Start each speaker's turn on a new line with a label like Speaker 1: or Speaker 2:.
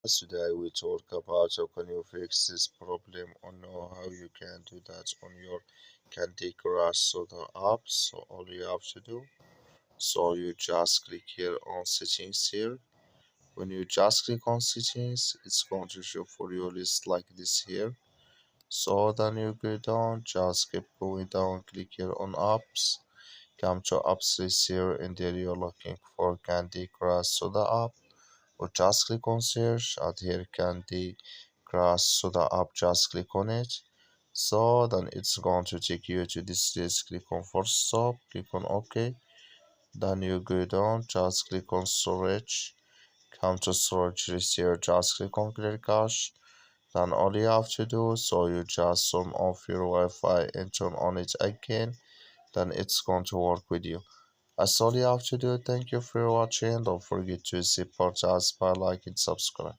Speaker 1: Today we talk about how can you fix this problem or know how you can do that on your Candy Crush Soda app. So all you have to do, so you just click here on settings here. When you just click on settings, it's going to show for you a list like this here. So then you go down, just keep going down, click here on apps. Come to apps list here and there you're looking for Candy Crush Soda app. Or just click on search and here Candy Crush Soda app, just click on it. So then it's going to take you to this list. Click on first stop, click on OK. Then you go down, just click on storage. Come to storage list here, just click on clear cache. Then all you have to do, so you just turn off your Wi-Fi and turn on it again. Then it's going to work with you. That's all you have to do. Thank you for watching. Don't forget to support us by liking, subscribe.